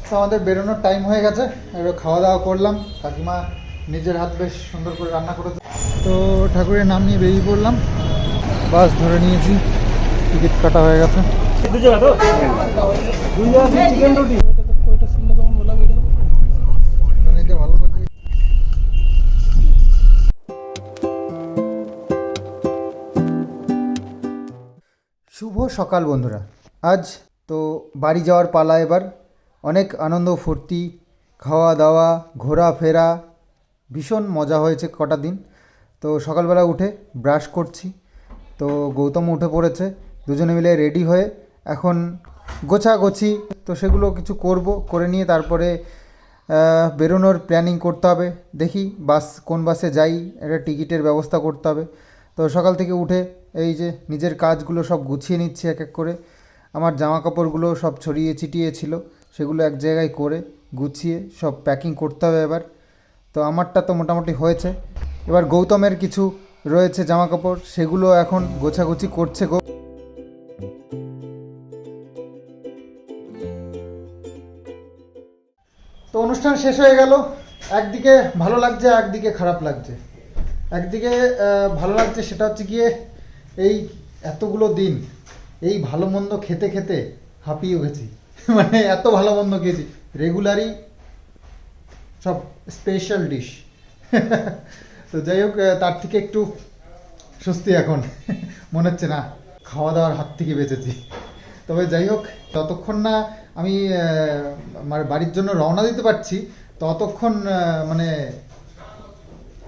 তো আমাদের বেরোনোর টাইম হয়ে গেছে, একটু খাওয়া দাওয়া করলাম। কাকিমা নিজের হাত বেশ সুন্দর করে রান্না করেছে। তো ঠাকুরের নাম নিয়ে বেরিয়ে পড়লাম। বাস ধরে নিয়েছি, টিকিট কাটা হয়ে গেছে। ভালো লাগছে। শুভ সকাল বন্ধুরা। আজ তো বাড়ি যাওয়ার পালা। এবার অনেক আনন্দ ফুর্তি, খাওয়া দাওয়া, ঘোরাফেরা, ভীষণ মজা হয়েছে কটা দিন। তো সকালবেলা উঠে ব্রাশ করছি, তো গৌতম উঠে পড়েছে। দুজনে মিলে রেডি হয়ে এখন গোছাগুছি, তো সেগুলো কিছু করব, করে নিয়ে তারপরে বেরোনোর প্ল্যানিং করতে হবে। দেখি বাস, কোন বাসে যাই, একটা টিকিটের ব্যবস্থা করতে হবে। তো সকাল থেকে উঠে এই যে নিজের কাজগুলো সব গুছিয়ে নিচ্ছি এক এক করে। আমার জামা কাপড়গুলো সব ছড়িয়ে ছিটিয়ে ছিল, সেগুলো এক জায়গায় করে গুছিয়ে সব প্যাকিং করতে হবে এবার। তো আমারটা তো মোটামুটি হয়েছে, এবার গৌতমের কিছু রয়েছে জামা কাপড়, সেগুলো এখন গোছাগুছি করছে গো। তো অনুষ্ঠান শেষ হয়ে গেল। একদিকে ভালো লাগছে, একদিকে খারাপ লাগছে। একদিকে ভালো লাগছে, সেটা হচ্ছে গিয়ে এই এতগুলো দিন এই ভালো মন্দ খেতে খেতে হাঁপিয়ে গেছি। মানে এত ভালো মন্দ খেয়েছি, রেগুলারই সব স্পেশাল ডিশ। তো যাই হোক, তার থেকে একটু স্বস্তি এখন। মনে হচ্ছে না, খাওয়া দাওয়ার হাত থেকে বেঁচেছি। তবে যাই হোক, ততক্ষণ না আমি আমার বাড়ির জন্য রওনা দিতে পারছি, ততক্ষণ মানে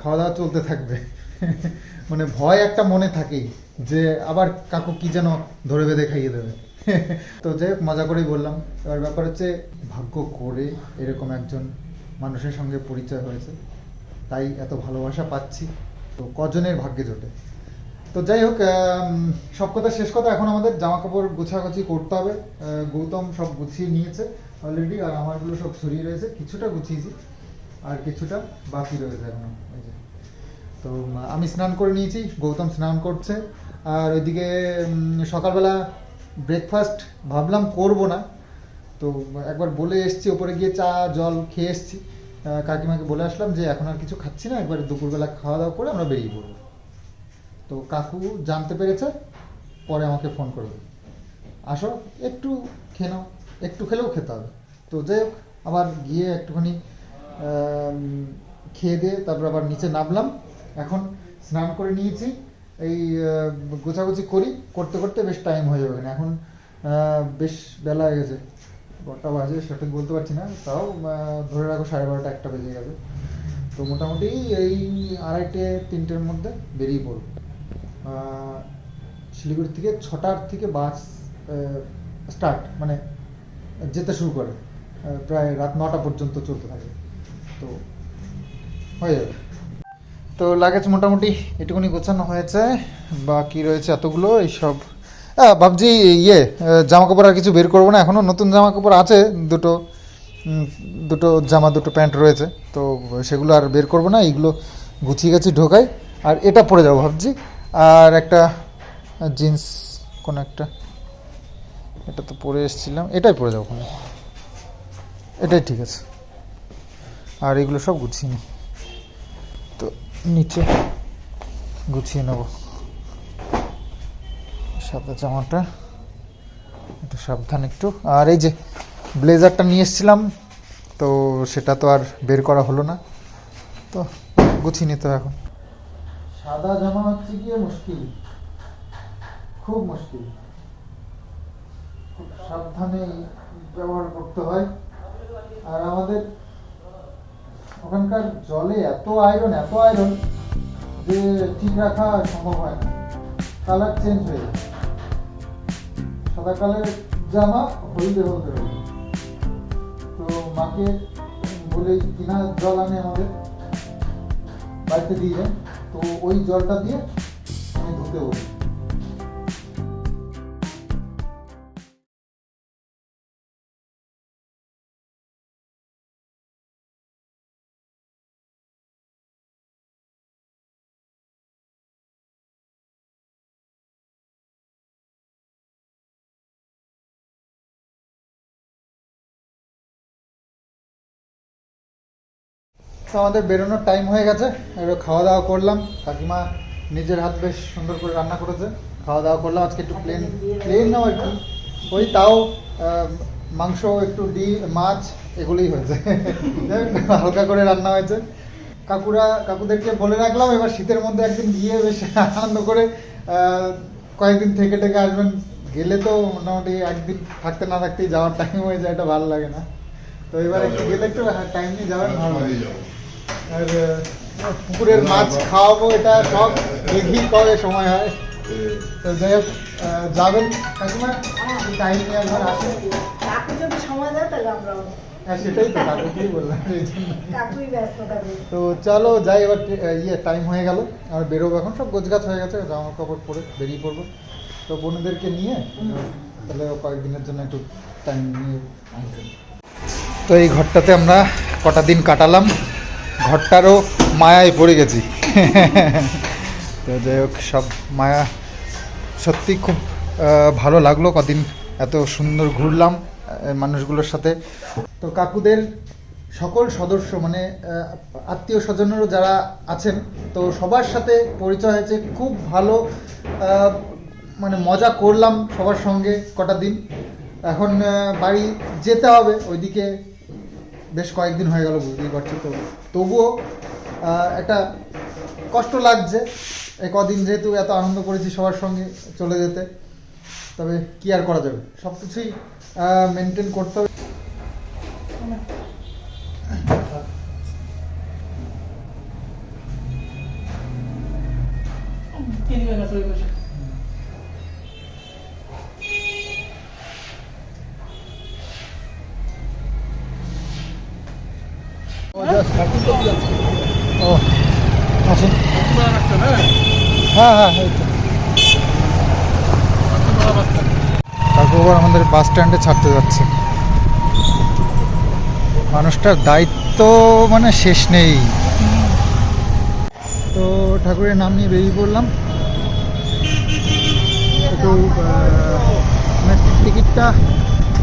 খাওয়া দাওয়া চলতে থাকবে। মানে ভয় একটা মনে থাকেই যে আবার কাকু কি যেন ধরে বেঁধে খাইয়ে দেবে। তো যাই হোক, মজা করেই বললাম। এবার ব্যাপার হচ্ছে, ভাগ্য করে এরকম একজন মানুষের সঙ্গে পরিচয় হয়েছে, তাই এত ভালোবাসা পাচ্ছি। তো কজনের ভাগ্যে জোটে। তো যাই হোক, সব কথা শেষ কথা, এখন আমাদের জামা কাপড় গোছাগুছি করতে হবে। গৌতম সব গুছিয়ে নিয়েছে অলরেডি, আর আমারগুলো সব ছড়িয়ে রয়েছে। কিছুটা গুছিয়েছি, আর কিছুটা বাকি রয়েছে এখনো। এই যে, তো আমি স্নান করে নিয়েছি, গৌতম স্নান করছে। আর ওইদিকে সকালবেলা ব্রেকফাস্ট ভাবলাম করব না, তো একবার বলে এসছি, ওপরে গিয়ে চা জল খেয়ে এসছি। কাকিমাকে বলে আসলাম যে এখন আর কিছু খাচ্ছি না, একবার দুপুরবেলা খাওয়া দাওয়া করে আমরা বেরিয়ে পড়বো। তো কাকু জানতে পেরেছে, পরে আমাকে ফোন করবে, আসো একটু খেয়ে নাও। একটু খেলেও খেতে হবে। তো যাই হোক, আবার গিয়ে একটুখানি খেয়ে দিয়ে তারপর আবার নিচে নামলাম। এখন স্নান করে নিয়েছি, এই গোছাগুছি করতে করতে বেশ টাইম হয়ে যাবে না। এখন বেশ বেলা হয়ে গেছে, কটা বাজে সঠিক বলতে পারছি না, তাও ধরে রাখো 12:30 একটা বেজে গেছে। তো মোটামুটি এই 2:30-3টের মধ্যে বেরিয়ে পড়ব। শিলিগুড়ি থেকে 6টার থেকে বাস স্টার্ট, মানে যেতে শুরু করে, প্রায় রাত 9টা পর্যন্ত চলতে থাকে। তো হয়ে যাবে। তো লাগেজ মোটামুটি এটুকুনি গোছানো হয়েছে, বাকি রয়েছে এতগুলো এইসব। ভাবছি ইয়ে জামা কাপড় আর কিছু বের করবো না, এখনও নতুন জামা কাপড় আছে দুটো। দুটো জামা, দুটো প্যান্ট রয়েছে, তো সেগুলো আর বের করবো না। এইগুলো গুছিয়ে গেছি ঢোকাই, আর এটা পরে যাবো ভাবছি। আর একটা জিন্স, কোনো একটা, এটা তো পরে এসেছিলাম, এটাই পরে যাবো, এটাই ঠিক আছে। আর এগুলো সব গুছিয়ে নিই, তো নিচে গুছিয়ে নেব। সাদা জামাটা একটু সাবধান একটু। আর এই যে ব্লেজারটা নিয়ে এসেছিলাম, তো সেটা তো আর বের করা হলো না, তো গুছিয়ে নিতে হবে এখন। সাদা জামা হচ্ছে গিয়ে মুশকিল, খুব মুশকিল, খুব সাবধানে ব্যবহার করতে হয়। আর আমাদের ওখানকার জলে এত আয়রন যে ঠিক রাখা সম্ভব হয় না, কালার চেঞ্জ হয়ে যায়। সাদা কালারের জামা হলদে হলদে হয়ে যায়। তো মাকে বলে কিনা জল আনে আমাদের বাড়িতে দিয়ে, তো ওই জলটা দিয়ে আমি ধুতে বলি। তো আমাদের বেরোনোর টাইম হয়ে গেছে, একটু খাওয়া দাওয়া করলাম। কাকিমা নিজের হাত বেশ সুন্দর করে রান্না করেছে, খাওয়া দাওয়া করলাম। আজকে একটু প্লেন প্লেন নাও আর কি, ওই তাও মাংস একটু মাছ এগুলোই হয়েছে হালকা করে রান্না হয়েছে। কাকুদেরকে বলে রাখলাম এবার শীতের মধ্যে একদিন গিয়ে বেশ আনন্দ করে কয়েকদিন থেকে টেকে আসবেন। গেলে তো মোটামুটি একদিন থাকতে না থাকতেই যাওয়ার টাইম হয়ে যায়, এটা ভালো লাগে না। তো এবার একটু গেলে একটু টাইম নিয়ে যাবেন। আর পুকুরের মাছ খাওয়াবো, এটা সব দেখি কবে সময় হয়। তো যাই হোক যাবেন কাকিমা, টাইম নিয়ে একবার আসেন। হ্যাঁ সেটাই তো কাকুকেই বললাম এই জন্য। তো চলো যাই, এবার টাইম হয়ে গেল, আর বেরোবো এখন। সব গোছগাছ হয়ে গেছে, জামা কাপড় পরে বেরিয়ে পড়বো। তো বোনদেরকে নিয়ে তাহলে কয়েকদিনের জন্য একটু টাইম নিয়ে আসবেন। তো এই ঘরটাতে আমরা কটা দিন কাটালাম, ঘরটারও মায়ায় পড়ে গেছি তো যাই হোক, সব মায়া সত্যি খুব ভালো লাগলো। কদিন এত সুন্দর ঘুরলাম মানুষগুলোর সাথে। তো কাকুদের সকল সদস্য মানে আত্মীয় স্বজনেরও যারা আছেন, তো সবার সাথে পরিচয় হয়েছে, খুব ভালো মানে মজা করলাম সবার সঙ্গে কটা দিন। এখন বাড়ি যেতে হবে, ওইদিকে বেশ কয়েকদিন হয়ে গেল বুঝতেই পারছো। তো তবুও একটা কষ্ট লাগছে এই কদিন, যেহেতু এত আনন্দ করেছি সবার সঙ্গে চলে যেতে। তবে কি আর করা যাবে, সব কিছুই মেনটেন করতে হবে। ও আসুন, হ্যাঁ হ্যাঁ তারপর আমাদের বাস স্ট্যান্ডে ছাড়তে যাচ্ছে। মানুষটার দায়িত্ব মানে শেষ নেই। তো ঠাকুরের নাম নিয়ে বেরিয়ে পড়লাম। একটু টিকিটটা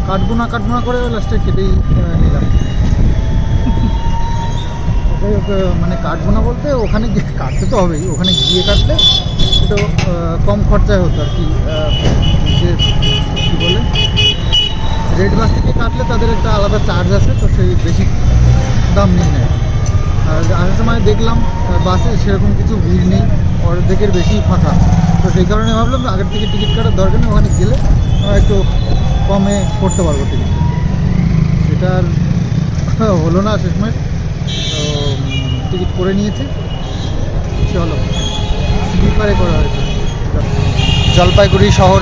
কাটবো না করে লাস্টে কেটেই নিলাম। মানে কাটবো না বলতে, ওখানে গিয়ে কাটতে তো হবেই, ওখানে গিয়ে কাটলে একটু কম খরচায় হতো আর কি। যে কী বলে, রেড বাস থেকে কাটলে তাদের একটা আলাদা চার্জ আছে, তো সেই বেশি দাম নিয়ে নেয়। আর আসার সময় দেখলাম বাসে সেরকম কিছু ভিড় নেই, অর্ধেকের বেশি ফাঁকা। তো সেই কারণে ভাবলাম আগের থেকে টিকিট কাটার দরকার নেই, ওখানে গেলে একটু কমে করতে পারবো টিকিট। সেটা আর হলো না শেষমেশ। তো টিকিট করে নিয়েছি, চলো স্লিপারে করা হয়েছে। জলপাইগুড়ি শহর,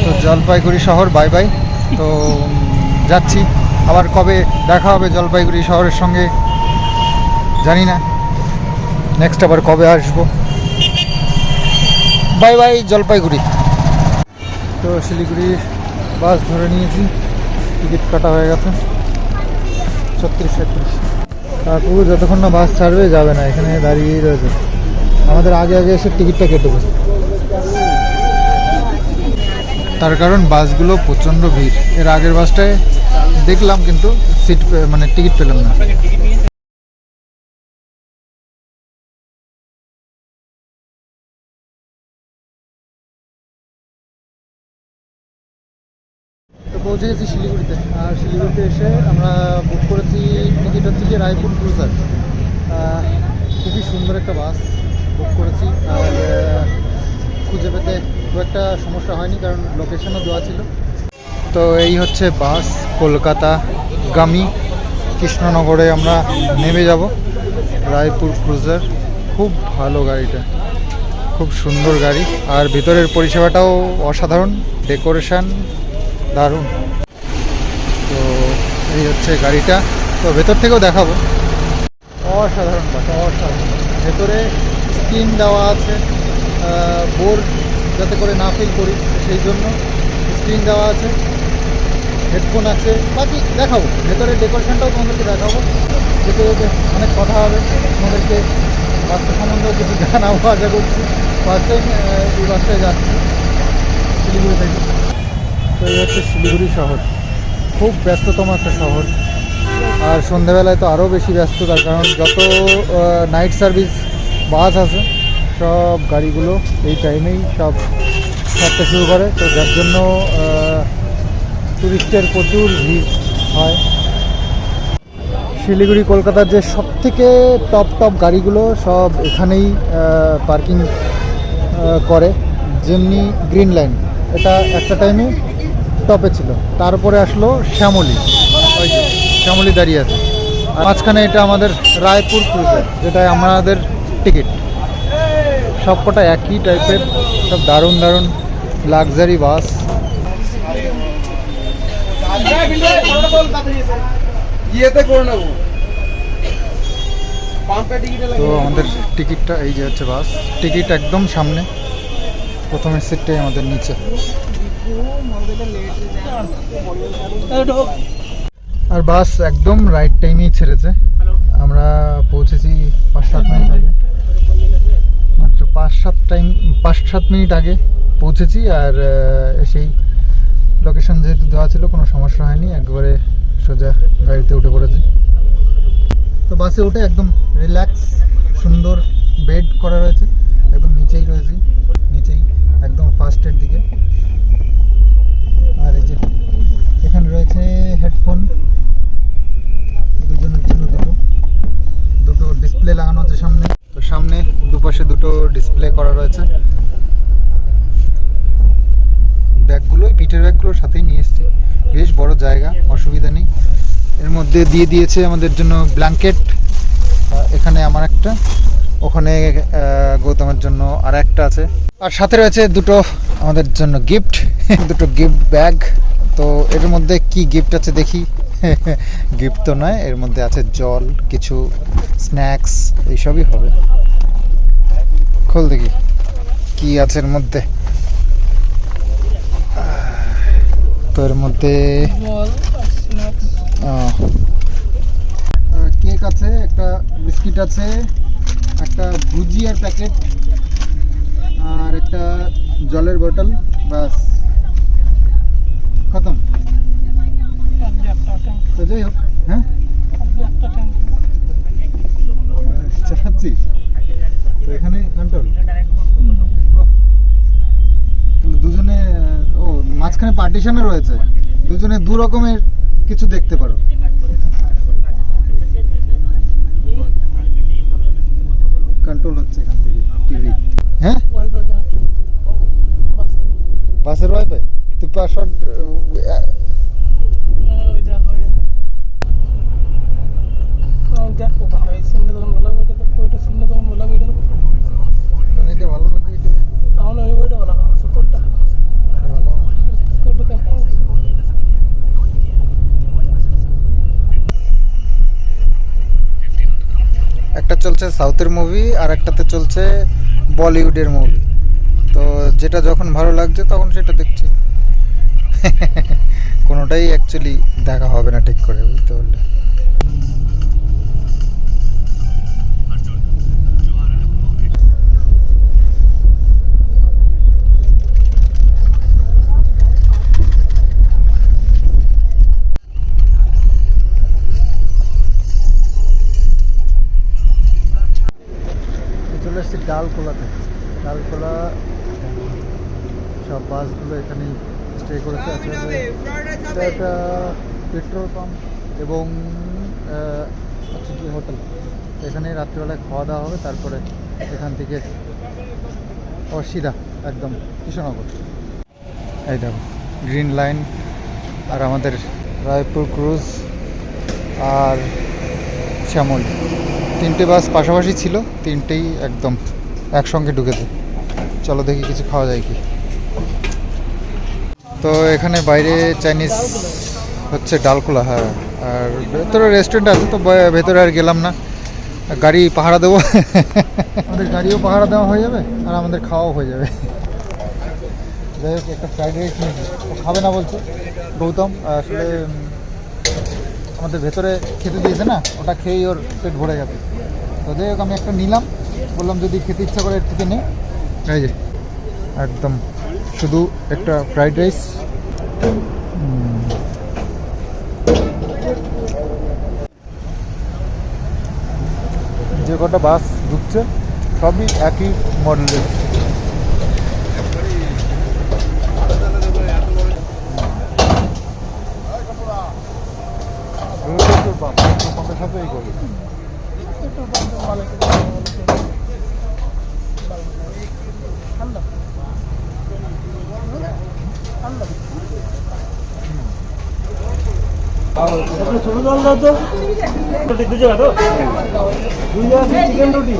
তো জলপাইগুড়ি শহর বাই বাই। তো যাচ্ছি, আবার কবে দেখা হবে জলপাইগুড়ি শহরের সঙ্গে জানি না, নেক্সট আবার কবে আসবো। Bye bye Jalpaiguri. তো শিলিগুড়ির বাস ধরে নিয়েছি, টিকিট কাটা হয়ে গেছে 36-37। তারপর যতক্ষণ না বাস ছাড়বে যাবে না, এখানে দাঁড়িয়েই রয়েছে। আমাদের আগে এসে টিকিটটা কেটেছে, তার কারণ বাসগুলো প্রচণ্ড ভিড়। এর আগের বাসটায় দেখলাম কিন্তু সিট মানে টিকিট পেলাম না। তো পৌঁছে গেছি শিলিগুড়িতে। আর শিলিগুড়িতে এসে আমরা বুক করেছি, টিকিট হচ্ছে কি রায়পুর ক্রুজার। খুবই সুন্দর একটা বাস বুক করেছি, আর খুঁজে পেতে খুব একটা সমস্যা হয়নি, কারণ লোকেশনও দেওয়া ছিল। তো এই হচ্ছে বাস, কলকাতা গামী। কৃষ্ণনগরে আমরা নেমে যাব, রায়পুর ক্রুজার। খুব ভালো গাড়িটা, খুব সুন্দর গাড়ি, আর ভিতরের পরিষেবাটাও অসাধারণ, ডেকোরেশন দারুণ। তো এই হচ্ছে গাড়িটা, তো ভেতর থেকেও দেখাবো। অসাধারণ বাস, অসাধারণ। ভেতরে স্ক্রিন দেওয়া আছে, বোর যাতে করে না ফিল করি সেই জন্য স্ক্রিন দেওয়া আছে, হেডফোন আছে। বাকি দেখাবো, ভেতরের ডেকোরেশনটাও তোমাদেরকে দেখাবো। যেতে যেতে অনেক কথা হবে, তোমাদেরকে বাসটা সম্বন্ধেও কিছু জানাবো আশা করছি। ফার্স্ট টাইম এই বাসটায় যাচ্ছি শিলিগুড়ি থেকে। তো এই হচ্ছে শিলিগুড়ি শহর, খুব ব্যস্ততম একটা শহর। আর সন্ধ্যাবেলায় তো আরও বেশি ব্যস্ত, তার কারণ যত নাইট সার্ভিস বাস আছে সব গাড়িগুলো এই টাইমেই সব ছাড়তে শুরু করে, তো যার জন্য টুরিস্টের প্রচুর ভিড় হয়। শিলিগুড়ি কলকাতার যে সব থেকে টপ গাড়িগুলো সব এখানেই পার্কিং করে, যেমনি গ্রিন লাইন এটা একটা টাইমে টপে ছিল, তারপরে আসলো শ্যামলী, ওই যে শ্যামলী দাঁড়িয়ে আছে, আর মাঝখানে এটা আমাদের রায়পুর ক্রুজের, যেটা আমাদের টিকিট। সবকটা একই টাইপের, সব দারুণ দারুণ লাক্সারি বাস। তো আমাদের টিকিটটা এই যে হচ্ছে বাস টিকিট, একদম সামনে প্রথমের সিটটাই আমাদের নিচে। আর বাস একদম রাইট টাইমেই ছেড়েছে, আমরা পৌঁছেছি 5-7 মিনিট আগে, মাত্র 5-7 মিনিট আগে পৌঁছেছি। আর সেই লোকেশন যেহেতু দেওয়া ছিল কোনো সমস্যা হয়নি, একবারে সোজা গাড়িতে উঠে পড়েছি। তো বাসে উঠে একদম রিল্যাক্স, সুন্দর বেড করা রয়েছে, একদম নিচেই রয়েছি, নিচেই একদম ফার্স্টের দিকে। আর এই যে এখানে রয়েছে হেডফোন, দুজনের জন্য দুটো ডিসপ্লে লাগানো আছে সামনে, তো সামনে দুপাশে দুটো ডিসপ্লে করা রয়েছে। ব্যাগগুলোই পিঠের ব্যাগগুলোর সাথেই নিয়ে এসেছি, বেশ বড় জায়গা, অসুবিধা নেই। এর মধ্যে দিয়ে দিয়েছে আমাদের জন্য ব্ল্যাঙ্কেট, এখানে আমার একটা, ওখানে গৌতমের জন্য আর একটা আছে, আর সাথে রয়েছে দুটো আমাদের জন্য গিফট, দুটো গিফট ব্যাগ। তো এর মধ্যে কি গিফট আছে দেখি। গিফট তো নয়, এর মধ্যে আছে জল, কিছু স্ন্যাক্স, এইসবই হবে। খোল দেখি কি আছে এর মধ্যে। তো এর মধ্যে কেক আছে, একটা বিস্কিট আছে, একটা ভুজিয়ার প্যাকেট, আর একটা জলের বোতল, বাস খতম। তো যাই হোক, হ্যাঁ চাচ্ছিস তো এখানে কন্ট্রোল দুজনে, ও মাঝখানে পার্টিশনও রয়েছে, দুজনে দু রকমের কিছু দেখতে পারো। কন্ট্রোল হচ্ছে এখান থেকে টিভি। হ্যাঁ বাসের ওয়াইফাই তুই পাসওয়ার্ড একটা চলছে সাউথের মুভি, আর একটাতে চলছে বলিউডের মুভি। তো যেটা যখন ভালো লাগছে তখন সেটা দেখছি। কোনোটাই অ্যাকচুয়ালি দেখা হবে না ঠিক করে, বুঝতে পারলে। চলে এসেছি ডালকোলাতে। ডালকোলা সব বাসগুলো এখানেই স্টে করেছে। এটা একটা পেট্রোল পাম্প এবং হচ্ছে কি হোটেল, এখানে রাত্রিবেলায় খাওয়া দাওয়া হবে, তারপরে এখান থেকে সিধা একদম কৃষ্ণনগর। এই দেখো গ্রিন লাইন, আর আমাদের রায়পুর ক্রুজ আর শ্যামল, তিনটে বাস পাশাপাশি ছিল, তিনটেই একদম একসঙ্গে ঢুকেছে। চলো দেখি কিছু খাওয়া যায় কি। তো এখানে বাইরে চাইনিজ হচ্ছে ডালকোলা, হ্যাঁ, আর ভেতরে রেস্টুরেন্ট আছে, তো ভেতরে আর গেলাম না, গাড়ি পাহারা দেবো। আমাদের গাড়িও পাহারা দেওয়া হয়ে যাবে আর আমাদের খাওয়াও হয়ে যাবে। যাই হোক, একটা ফ্রাইড রাইস নিয়েছি, ও খাবে না বলছে গৌতম, আসলে আমাদের ভেতরে খেতে দিয়েছে না, ওটা খেয়েই ওর পেট ভরে গেছে। তো যাই হোক, আমি একটা নিলাম, বললাম যদি খেতে ইচ্ছা করে এর থেকে নে। এই যে একদম শুধু একটা ফ্রাইড রাইস, কটা বাস ঢুকছে, সবই একই মডেলের। পেট্রোল পাম্পের সাথে এই করে ছোট জল দাও তো, রুটি 2 জায়গা তো, 2 জায়গা চিকেন রুটি।